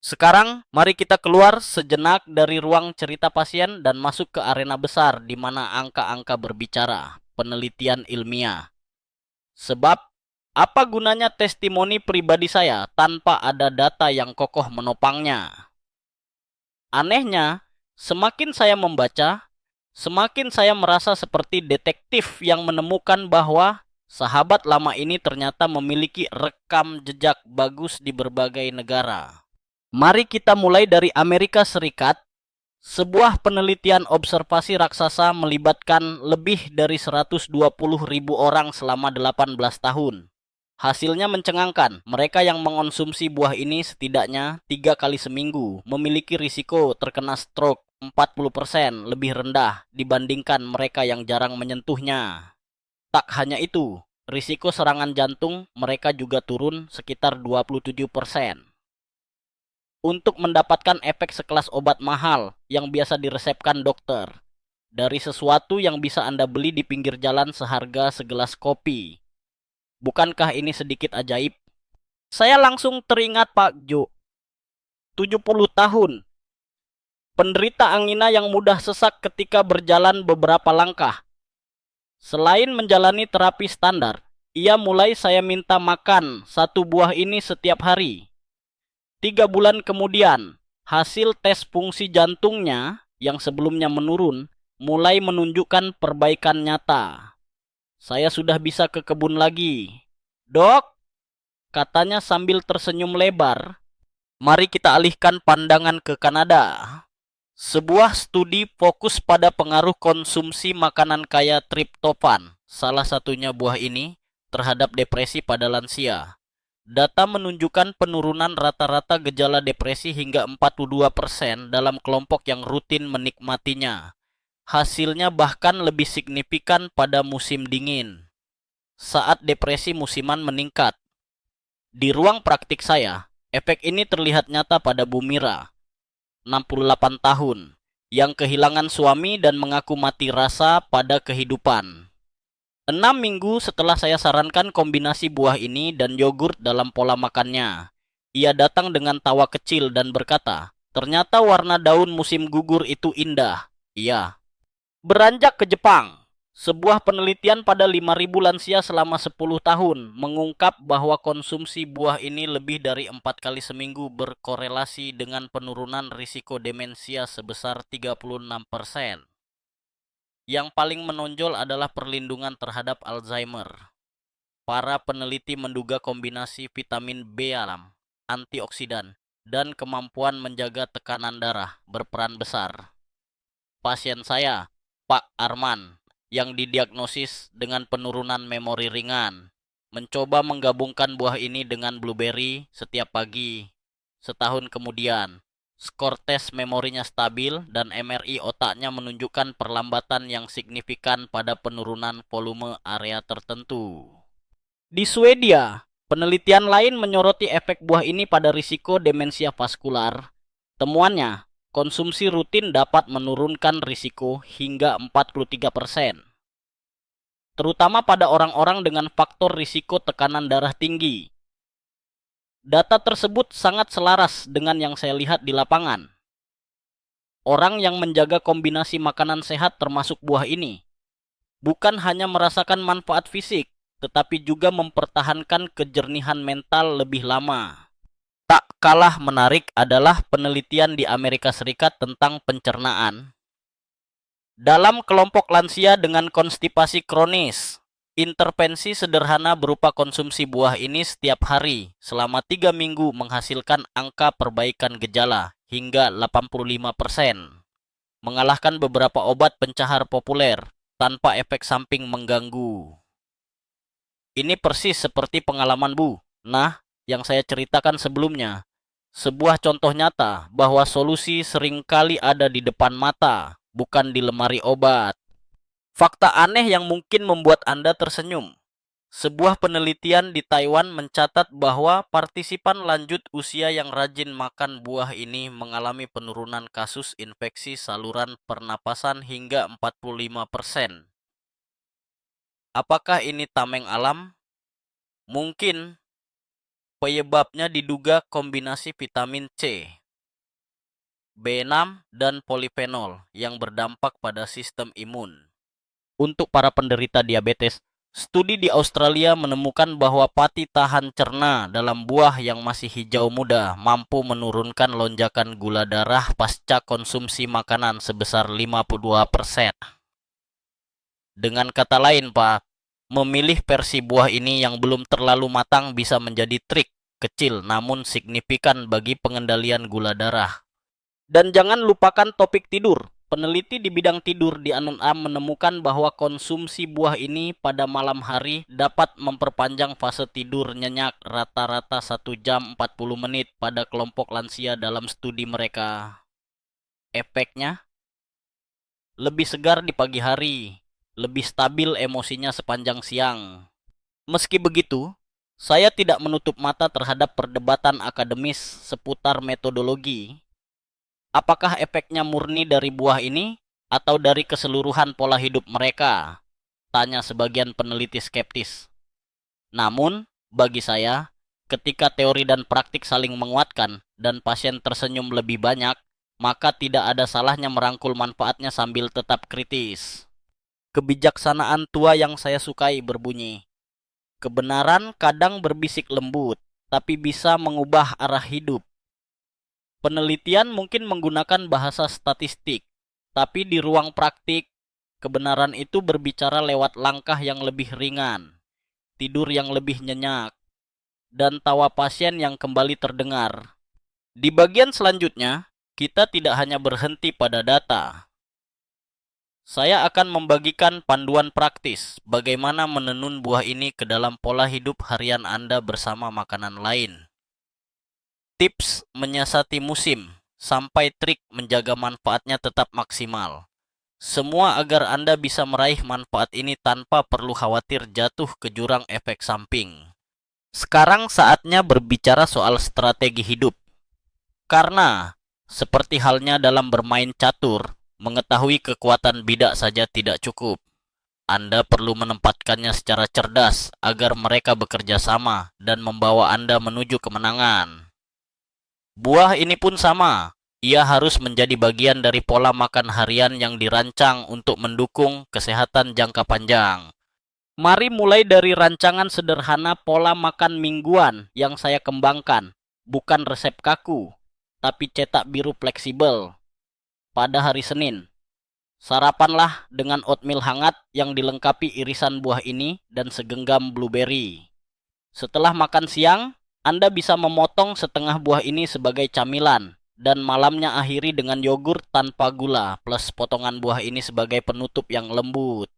Sekarang, mari kita keluar sejenak dari ruang cerita pasien dan masuk ke arena besar di mana angka-angka berbicara, penelitian ilmiah. Sebab, apa gunanya testimoni pribadi saya tanpa ada data yang kokoh menopangnya? Anehnya, semakin saya membaca, semakin saya merasa seperti detektif yang menemukan bahwa sahabat lama ini ternyata memiliki rekam jejak bagus di berbagai negara. Mari kita mulai dari Amerika Serikat. Sebuah penelitian observasi raksasa melibatkan lebih dari 120.000 orang selama 18 tahun. Hasilnya mencengangkan, mereka yang mengonsumsi buah ini setidaknya 3 kali seminggu memiliki risiko terkena stroke 40% lebih rendah dibandingkan mereka yang jarang menyentuhnya. Tak hanya itu, risiko serangan jantung mereka juga turun sekitar 27%. Untuk mendapatkan efek sekelas obat mahal yang biasa diresepkan dokter, dari sesuatu yang bisa Anda beli di pinggir jalan seharga segelas kopi. Bukankah ini sedikit ajaib? Saya langsung teringat Pak Jo, 70 tahun. Penderita angina yang mudah sesak ketika berjalan beberapa langkah. Selain menjalani terapi standar, ia mulai saya minta makan satu buah ini setiap hari. 3 bulan kemudian, hasil tes fungsi jantungnya yang sebelumnya menurun mulai menunjukkan perbaikan nyata. Saya sudah bisa ke kebun lagi. Dok, katanya sambil tersenyum lebar. Mari kita alihkan pandangan ke Kanada. Sebuah studi fokus pada pengaruh konsumsi makanan kaya triptofan, salah satunya buah ini, terhadap depresi pada lansia. Data menunjukkan penurunan rata-rata gejala depresi hingga 42% dalam kelompok yang rutin menikmatinya. Hasilnya bahkan lebih signifikan pada musim dingin, saat depresi musiman meningkat. Di ruang praktik saya, efek ini terlihat nyata pada Bu Mira, 68 tahun, yang kehilangan suami dan mengaku mati rasa pada kehidupan. 6 minggu setelah saya sarankan kombinasi buah ini dan yogurt dalam pola makannya, ia datang dengan tawa kecil dan berkata, ternyata warna daun musim gugur itu indah. Iya. Beranjak ke Jepang, sebuah penelitian pada 5.000 lansia selama 10 tahun mengungkap bahwa konsumsi buah ini lebih dari 4 kali seminggu berkorelasi dengan penurunan risiko demensia sebesar 36%. Yang paling menonjol adalah perlindungan terhadap Alzheimer. Para peneliti menduga kombinasi vitamin B alam, antioksidan, dan kemampuan menjaga tekanan darah berperan besar. Pasien saya, Pak Arman, yang didiagnosis dengan penurunan memori ringan, mencoba menggabungkan buah ini dengan blueberry setiap pagi. Setahun kemudian, skor tes memorinya stabil dan MRI otaknya menunjukkan perlambatan yang signifikan pada penurunan volume area tertentu. Di Swedia, penelitian lain menyoroti efek buah ini pada risiko demensia vaskular. Temuannya, konsumsi rutin dapat menurunkan risiko hingga 43%. Terutama pada orang-orang dengan faktor risiko tekanan darah tinggi. Data tersebut sangat selaras dengan yang saya lihat di lapangan. Orang yang menjaga kombinasi makanan sehat termasuk buah ini, bukan hanya merasakan manfaat fisik, tetapi juga mempertahankan kejernihan mental lebih lama. Tak kalah menarik adalah penelitian di Amerika Serikat tentang pencernaan. Dalam kelompok lansia dengan konstipasi kronis, intervensi sederhana berupa konsumsi buah ini setiap hari selama 3 minggu menghasilkan angka perbaikan gejala hingga 85%, mengalahkan beberapa obat pencahar populer tanpa efek samping mengganggu. Ini persis seperti pengalaman Bu, yang saya ceritakan sebelumnya. Sebuah contoh nyata bahwa solusi seringkali ada di depan mata, bukan di lemari obat. Fakta aneh yang mungkin membuat Anda tersenyum. Sebuah penelitian di Taiwan mencatat bahwa partisipan lanjut usia yang rajin makan buah ini mengalami penurunan kasus infeksi saluran pernapasan hingga 45%. Apakah ini tameng alam? Mungkin. Penyebabnya diduga kombinasi vitamin C, B6, dan polifenol yang berdampak pada sistem imun. Untuk para penderita diabetes, studi di Australia menemukan bahwa pati tahan cerna dalam buah yang masih hijau muda mampu menurunkan lonjakan gula darah pasca konsumsi makanan sebesar 52%. Dengan kata lain, Pak, memilih versi buah ini yang belum terlalu matang bisa menjadi trik kecil namun signifikan bagi pengendalian gula darah. Dan jangan lupakan topik tidur. Peneliti di bidang tidur di Anunam menemukan bahwa konsumsi buah ini pada malam hari dapat memperpanjang fase tidur nyenyak rata-rata 1 jam 40 menit pada kelompok lansia dalam studi mereka. Efeknya, lebih segar di pagi hari, lebih stabil emosinya sepanjang siang. Meski begitu, saya tidak menutup mata terhadap perdebatan akademis seputar metodologi. Apakah efeknya murni dari buah ini atau dari keseluruhan pola hidup mereka? Tanya sebagian peneliti skeptis. Namun, bagi saya, ketika teori dan praktik saling menguatkan dan pasien tersenyum lebih banyak, maka tidak ada salahnya merangkul manfaatnya sambil tetap kritis. Kebijaksanaan tua yang saya sukai berbunyi, kebenaran kadang berbisik lembut, tapi bisa mengubah arah hidup. Penelitian mungkin menggunakan bahasa statistik, tapi di ruang praktik, kebenaran itu berbicara lewat langkah yang lebih ringan, tidur yang lebih nyenyak, dan tawa pasien yang kembali terdengar. Di bagian selanjutnya, kita tidak hanya berhenti pada data. Saya akan membagikan panduan praktis bagaimana menenun buah ini ke dalam pola hidup harian Anda bersama makanan lain. Tips menyiasati musim, sampai trik menjaga manfaatnya tetap maksimal. Semua agar Anda bisa meraih manfaat ini tanpa perlu khawatir jatuh ke jurang efek samping. Sekarang saatnya berbicara soal strategi hidup. Karena, seperti halnya dalam bermain catur, mengetahui kekuatan bidak saja tidak cukup. Anda perlu menempatkannya secara cerdas agar mereka bekerja sama dan membawa Anda menuju kemenangan. Buah ini pun sama. Ia harus menjadi bagian dari pola makan harian yang dirancang untuk mendukung kesehatan jangka panjang. Mari mulai dari rancangan sederhana pola makan mingguan yang saya kembangkan. Bukan resep kaku, tapi cetak biru fleksibel. Pada hari Senin, sarapanlah dengan oatmeal hangat yang dilengkapi irisan buah ini dan segenggam blueberry. Setelah makan siang, Anda bisa memotong setengah buah ini sebagai camilan, dan malamnya akhiri dengan yogurt tanpa gula, plus potongan buah ini sebagai penutup yang lembut.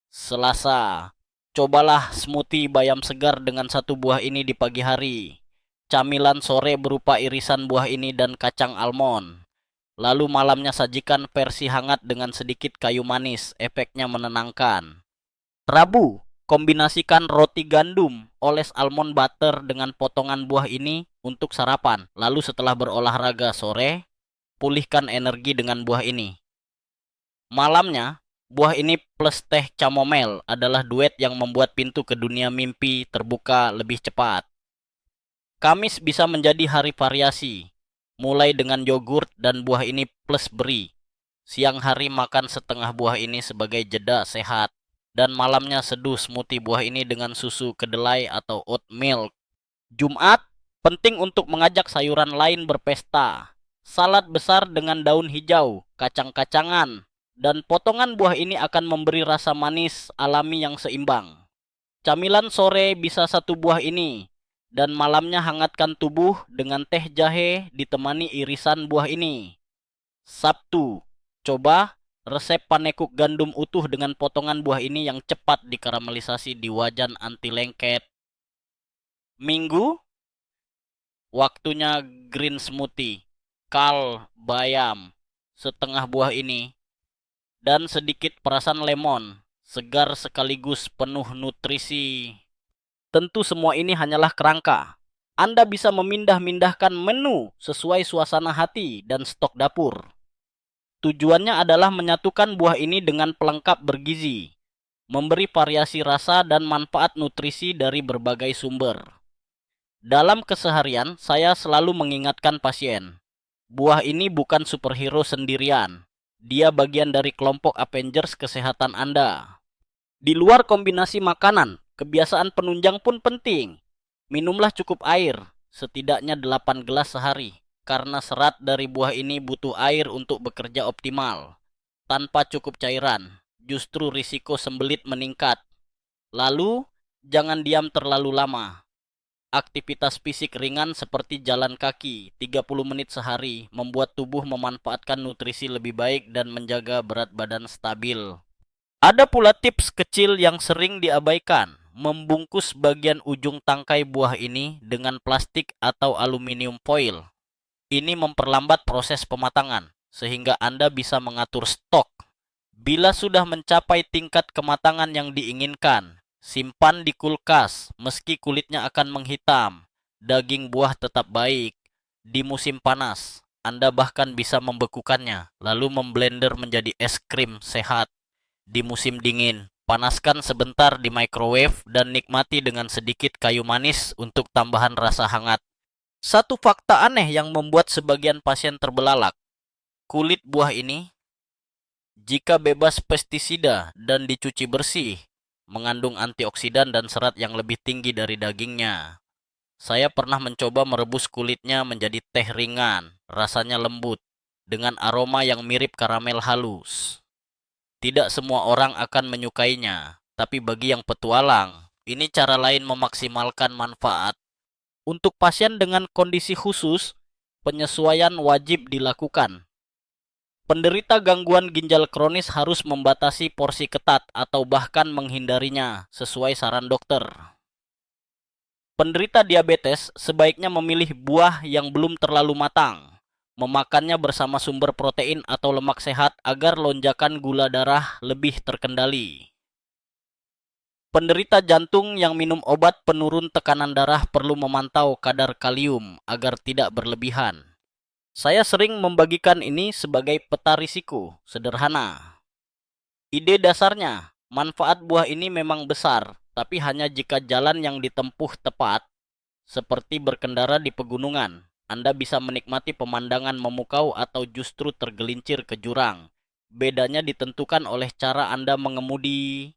Selasa, cobalah smoothie bayam segar dengan satu buah ini di pagi hari. Camilan sore berupa irisan buah ini dan kacang almond. Lalu malamnya sajikan versi hangat dengan sedikit kayu manis, efeknya menenangkan. Rabu, kombinasikan roti gandum, oles almond butter dengan potongan buah ini untuk sarapan. Lalu setelah berolahraga sore, pulihkan energi dengan buah ini. Malamnya, buah ini plus teh chamomile adalah duet yang membuat pintu ke dunia mimpi terbuka lebih cepat. Kamis bisa menjadi hari variasi, mulai dengan yogurt dan buah ini plus beri. Siang hari makan setengah buah ini sebagai jeda sehat. Dan malamnya seduh smoothie buah ini dengan susu kedelai atau oat milk. Jumat, penting untuk mengajak sayuran lain berpesta. Salad besar dengan daun hijau, kacang-kacangan, dan potongan buah ini akan memberi rasa manis alami yang seimbang. Camilan sore bisa satu buah ini, dan malamnya hangatkan tubuh dengan teh jahe ditemani irisan buah ini. Sabtu, coba resep panekuk gandum utuh dengan potongan buah ini yang cepat dikaramelisasi di wajan anti lengket. Minggu, waktunya green smoothie, kal, bayam, setengah buah ini, dan sedikit perasan lemon, segar sekaligus penuh nutrisi. Tentu semua ini hanyalah kerangka. Anda bisa memindah-mindahkan menu sesuai suasana hati dan stok dapur. Tujuannya adalah menyatukan buah ini dengan pelengkap bergizi, memberi variasi rasa dan manfaat nutrisi dari berbagai sumber. Dalam keseharian, saya selalu mengingatkan pasien, buah ini bukan superhero sendirian. Dia bagian dari kelompok Avengers kesehatan Anda. Di luar kombinasi makanan, kebiasaan penunjang pun penting. Minumlah cukup air, setidaknya 8 gelas sehari, karena serat dari buah ini butuh air untuk bekerja optimal. Tanpa cukup cairan, justru risiko sembelit meningkat. Lalu, jangan diam terlalu lama. Aktivitas fisik ringan seperti jalan kaki 30 menit sehari membuat tubuh memanfaatkan nutrisi lebih baik dan menjaga berat badan stabil. Ada pula tips kecil yang sering diabaikan, membungkus bagian ujung tangkai buah ini dengan plastik atau aluminium foil. Ini memperlambat proses pematangan, sehingga Anda bisa mengatur stok. Bila sudah mencapai tingkat kematangan yang diinginkan, simpan di kulkas meski kulitnya akan menghitam. Daging buah tetap baik. Di musim panas, Anda bahkan bisa membekukannya, lalu memblender menjadi es krim sehat. Di musim dingin, panaskan sebentar di microwave dan nikmati dengan sedikit kayu manis untuk tambahan rasa hangat. Satu fakta aneh yang membuat sebagian pasien terbelalak. Kulit buah ini, jika bebas pestisida dan dicuci bersih, mengandung antioksidan dan serat yang lebih tinggi dari dagingnya. Saya pernah mencoba merebus kulitnya menjadi teh ringan, rasanya lembut, dengan aroma yang mirip karamel halus. Tidak semua orang akan menyukainya, tapi bagi yang petualang, ini cara lain memaksimalkan manfaat. Untuk pasien dengan kondisi khusus, penyesuaian wajib dilakukan. Penderita gangguan ginjal kronis harus membatasi porsi ketat atau bahkan menghindarinya sesuai saran dokter. Penderita diabetes sebaiknya memilih buah yang belum terlalu matang, memakannya bersama sumber protein atau lemak sehat agar lonjakan gula darah lebih terkendali. Penderita jantung yang minum obat penurun tekanan darah perlu memantau kadar kalium agar tidak berlebihan. Saya sering membagikan ini sebagai peta risiko sederhana. Ide dasarnya, manfaat buah ini memang besar, tapi hanya jika jalan yang ditempuh tepat, seperti berkendara di pegunungan. Anda bisa menikmati pemandangan memukau atau justru tergelincir ke jurang. Bedanya ditentukan oleh cara Anda mengemudi.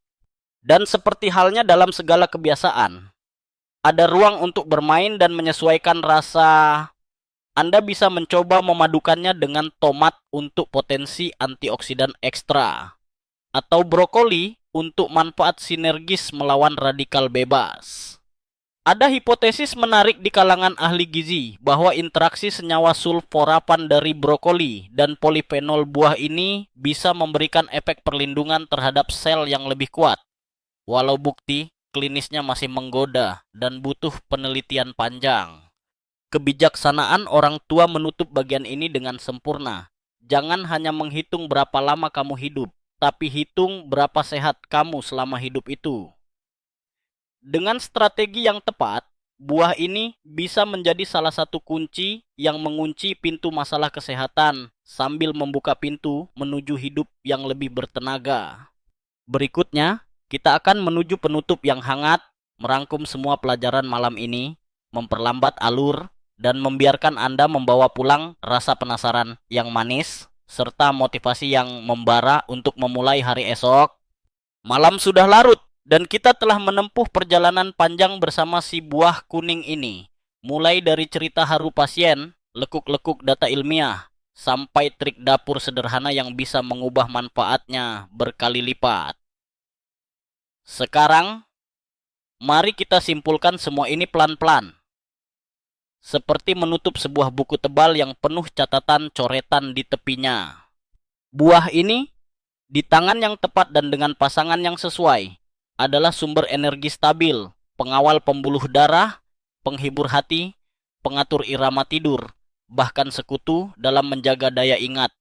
Dan seperti halnya dalam segala kebiasaan, ada ruang untuk bermain dan menyesuaikan rasa. Anda bisa mencoba memadukannya dengan tomat untuk potensi antioksidan ekstra, atau brokoli untuk manfaat sinergis melawan radikal bebas. Ada hipotesis menarik di kalangan ahli gizi bahwa interaksi senyawa sulforapan dari brokoli dan polifenol buah ini bisa memberikan efek perlindungan terhadap sel yang lebih kuat. Walau bukti klinisnya masih menggoda dan butuh penelitian panjang. Kebijaksanaan orang tua menutup bagian ini dengan sempurna. Jangan hanya menghitung berapa lama kamu hidup, tapi hitung berapa sehat kamu selama hidup itu. Dengan strategi yang tepat, buah ini bisa menjadi salah satu kunci yang mengunci pintu masalah kesehatan sambil membuka pintu menuju hidup yang lebih bertenaga. Berikutnya, kita akan menuju penutup yang hangat, merangkum semua pelajaran malam ini, memperlambat alur, dan membiarkan Anda membawa pulang rasa penasaran yang manis, serta motivasi yang membara untuk memulai hari esok. Malam sudah larut, dan kita telah menempuh perjalanan panjang bersama si buah kuning ini. Mulai dari cerita haru pasien, lekuk-lekuk data ilmiah, sampai trik dapur sederhana yang bisa mengubah manfaatnya berkali lipat. Sekarang, mari kita simpulkan semua ini pelan-pelan. Seperti menutup sebuah buku tebal yang penuh catatan coretan di tepinya. Buah ini, di tangan yang tepat dan dengan pasangan yang sesuai, adalah sumber energi stabil, pengawal pembuluh darah, penghibur hati, pengatur irama tidur, bahkan sekutu dalam menjaga daya ingat.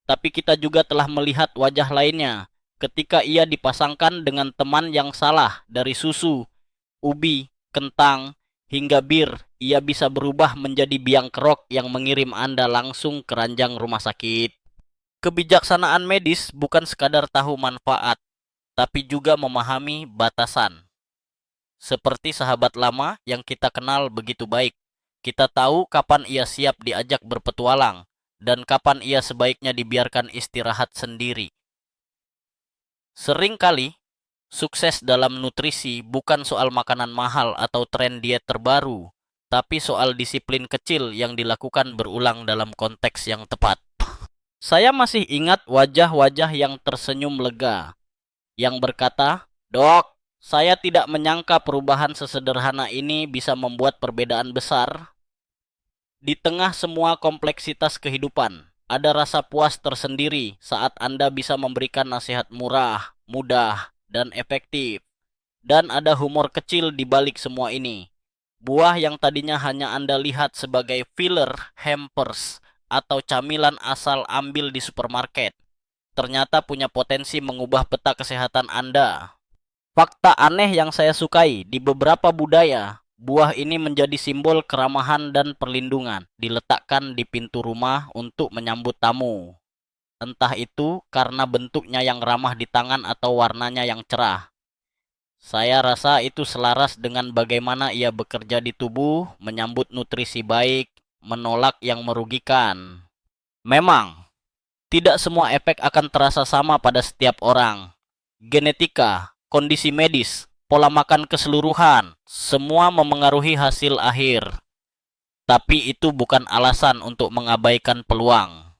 Tapi kita juga telah melihat wajah lainnya ketika ia dipasangkan dengan teman yang salah dari susu, ubi, kentang, hingga bir, ia bisa berubah menjadi biang kerok yang mengirim Anda langsung ke ranjang rumah sakit. Kebijaksanaan medis bukan sekadar tahu manfaat, tapi juga memahami batasan. Seperti sahabat lama yang kita kenal begitu baik, kita tahu kapan ia siap diajak berpetualang, dan kapan ia sebaiknya dibiarkan istirahat sendiri. Seringkali, sukses dalam nutrisi bukan soal makanan mahal atau tren diet terbaru, tapi soal disiplin kecil yang dilakukan berulang dalam konteks yang tepat. Saya masih ingat wajah-wajah yang tersenyum lega, yang berkata, "Dok, saya tidak menyangka perubahan sesederhana ini bisa membuat perbedaan besar." Di tengah semua kompleksitas kehidupan, ada rasa puas tersendiri saat Anda bisa memberikan nasihat murah, mudah, dan efektif. Dan ada humor kecil di balik semua ini. Buah yang tadinya hanya Anda lihat sebagai filler, hampers, atau camilan asal ambil di supermarket, ternyata punya potensi mengubah peta kesehatan Anda. Fakta aneh yang saya sukai, di beberapa budaya, buah ini menjadi simbol keramahan dan perlindungan, diletakkan di pintu rumah untuk menyambut tamu. Entah itu karena bentuknya yang ramah di tangan atau warnanya yang cerah. Saya rasa itu selaras dengan bagaimana ia bekerja di tubuh, menyambut nutrisi baik, menolak yang merugikan. Memang, tidak semua efek akan terasa sama pada setiap orang. Genetika, kondisi medis, pola makan keseluruhan, semua memengaruhi hasil akhir. Tapi itu bukan alasan untuk mengabaikan peluang.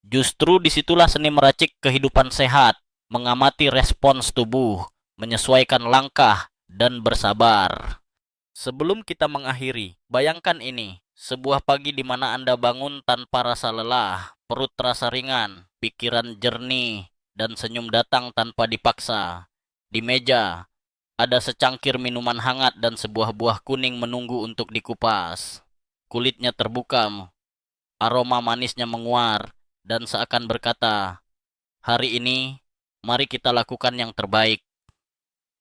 Justru disitulah seni meracik kehidupan sehat, mengamati respons tubuh, menyesuaikan langkah, dan bersabar. Sebelum kita mengakhiri, bayangkan ini, sebuah pagi di mana Anda bangun tanpa rasa lelah, perut terasa ringan, pikiran jernih, dan senyum datang tanpa dipaksa. Di meja, ada secangkir minuman hangat dan sebuah buah kuning menunggu untuk dikupas. Kulitnya terbuka, aroma manisnya menguar, dan seakan berkata, "Hari ini, mari kita lakukan yang terbaik."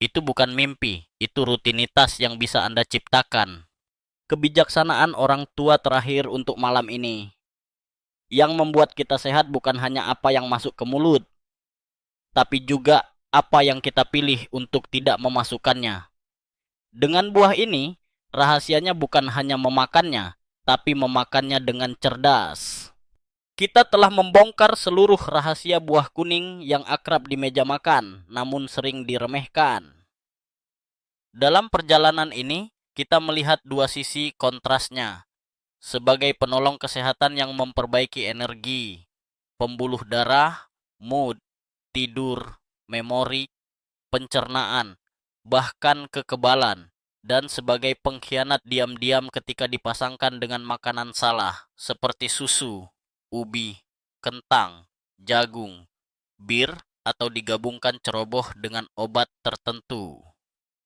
Itu bukan mimpi, itu rutinitas yang bisa Anda ciptakan. Kebijaksanaan orang tua terakhir untuk malam ini. Yang membuat kita sehat bukan hanya apa yang masuk ke mulut, tapi juga apa yang kita pilih untuk tidak memasukkannya. Dengan buah ini, rahasianya bukan hanya memakannya, tapi memakannya dengan cerdas. Kita telah membongkar seluruh rahasia buah kuning yang akrab di meja makan, namun sering diremehkan. Dalam perjalanan ini, kita melihat dua sisi kontrasnya. Sebagai penolong kesehatan yang memperbaiki energi, pembuluh darah, mood, tidur, memori, pencernaan, bahkan kekebalan, dan sebagai pengkhianat diam-diam ketika dipasangkan dengan makanan salah, seperti susu, ubi, kentang, jagung, bir, atau digabungkan ceroboh dengan obat tertentu.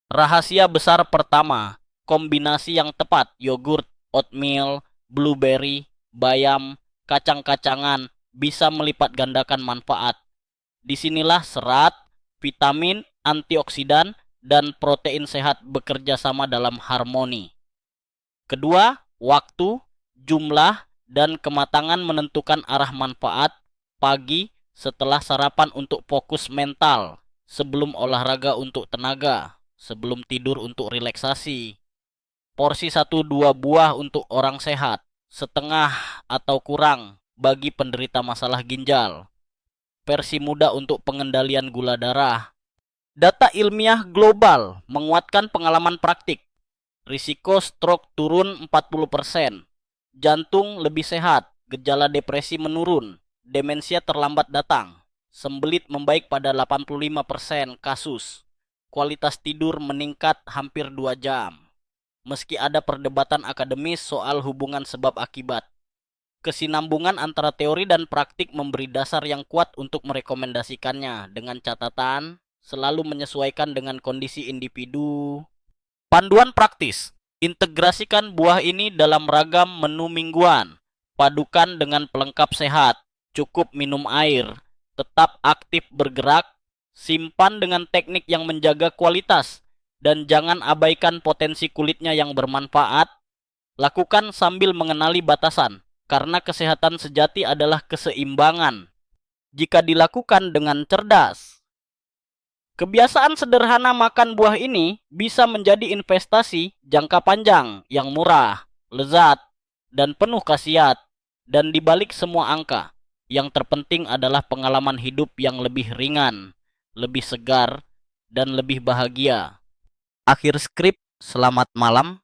Rahasia besar pertama, kombinasi yang tepat yogurt, oatmeal, blueberry, bayam, kacang-kacangan bisa melipat gandakan manfaat. Disinilah serat, vitamin, antioksidan, dan protein sehat bekerja sama dalam harmoni. Kedua, waktu, jumlah, dan kematangan menentukan arah manfaat. Pagi, setelah sarapan untuk fokus mental, sebelum olahraga untuk tenaga, sebelum tidur untuk relaksasi. Porsi 1-2 buah untuk orang sehat, setengah atau kurang bagi penderita masalah ginjal. Versi muda untuk pengendalian gula darah. Data ilmiah global menguatkan pengalaman praktik. Risiko stroke turun 40%, jantung lebih sehat, gejala depresi menurun, demensia terlambat datang, sembelit membaik pada 85% kasus, kualitas tidur meningkat hampir 2 jam. Meski ada perdebatan akademis soal hubungan sebab akibat, kesinambungan antara teori dan praktik memberi dasar yang kuat untuk merekomendasikannya, dengan catatan selalu menyesuaikan dengan kondisi individu. Panduan praktis, integrasikan buah ini dalam ragam menu mingguan, padukan dengan pelengkap sehat, cukup minum air, tetap aktif bergerak, simpan dengan teknik yang menjaga kualitas, dan jangan abaikan potensi kulitnya yang bermanfaat. Lakukan sambil mengenali batasan, karena kesehatan sejati adalah keseimbangan. Jika dilakukan dengan cerdas, kebiasaan sederhana makan buah ini bisa menjadi investasi jangka panjang yang murah, lezat, dan penuh khasiat. Dan dibalik semua angka, yang terpenting adalah pengalaman hidup yang lebih ringan, lebih segar, dan lebih bahagia. Akhir skrip, selamat malam.